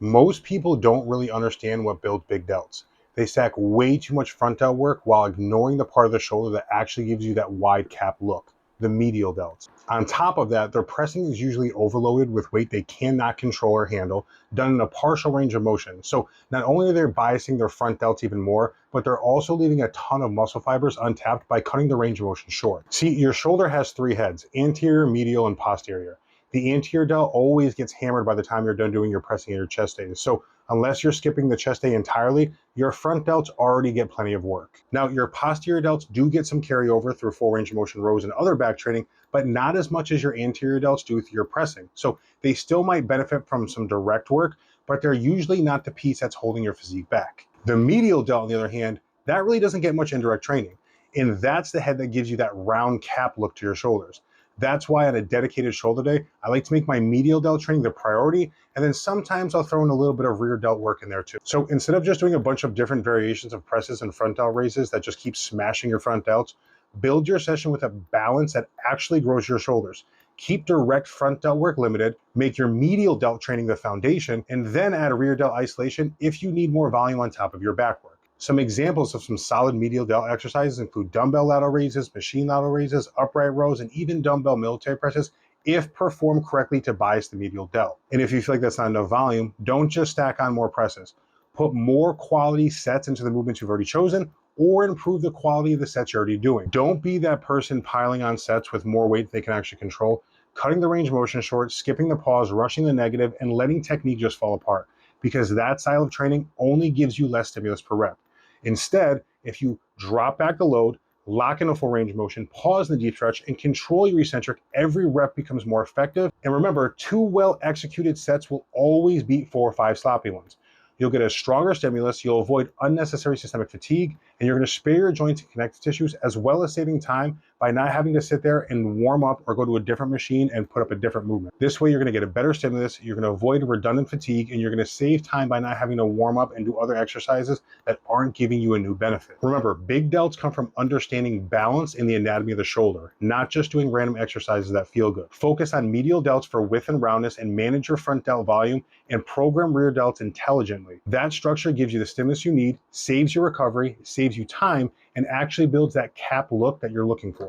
Most people don't really understand what builds big delts. They stack way too much front delt work while ignoring the part of the shoulder that actually gives you that wide cap look, the medial delts. On top of that, their pressing is usually overloaded with weight they cannot control or handle, done in a partial range of motion. So not only are they biasing their front delts even more, but they're also leaving a ton of muscle fibers untapped by cutting the range of motion short. See, your shoulder has three heads: anterior, medial, and posterior. The anterior delt always gets hammered by the time you're done doing your pressing and your chest days. So unless you're skipping the chest day entirely, your front delts already get plenty of work. Now, your posterior delts do get some carryover through full range of motion rows and other back training, but not as much as your anterior delts do with your pressing. So they still might benefit from some direct work, but they're usually not the piece that's holding your physique back. The medial delt, on the other hand, that really doesn't get much indirect training. And that's the head that gives you that round cap look to your shoulders. That's why on a dedicated shoulder day, I like to make my medial delt training the priority, and then sometimes I'll throw in a little bit of rear delt work in there too. So instead of just doing a bunch of different variations of presses and front delt raises that just keep smashing your front delts, build your session with a balance that actually grows your shoulders. Keep direct front delt work limited, make your medial delt training the foundation, and then add a rear delt isolation if you need more volume on top of your back work. Some examples of some solid medial delt exercises include dumbbell lateral raises, machine lateral raises, upright rows, and even dumbbell military presses if performed correctly to bias the medial delt. And if you feel like that's not enough volume, don't just stack on more presses. Put more quality sets into the movements you've already chosen, or improve the quality of the sets you're already doing. Don't be that person piling on sets with more weight they can actually control, cutting the range of motion short, skipping the pause, rushing the negative, and letting technique just fall apart, because that style of training only gives you less stimulus per rep. Instead, if you drop back the load, lock in a full range of motion, pause in the deep stretch, and control your eccentric, every rep becomes more effective. And remember, 2 well executed sets will always beat 4 or 5 sloppy ones. You'll get a stronger stimulus, you'll avoid unnecessary systemic fatigue, and you're going to spare your joints and connective tissues, as well as saving time by not having to sit there and warm up or go to a different machine and put up a different movement. This way, you're going to get a better stimulus, you're going to avoid redundant fatigue, and you're going to save time by not having to warm up and do other exercises that aren't giving you a new benefit. Remember, big delts come from understanding balance in the anatomy of the shoulder, not just doing random exercises that feel good. Focus on medial delts for width and roundness, and manage your front delt volume, and program rear delts intelligently. That structure gives you the stimulus you need, saves your recovery, saves you time, and actually builds that cap look that you're looking for.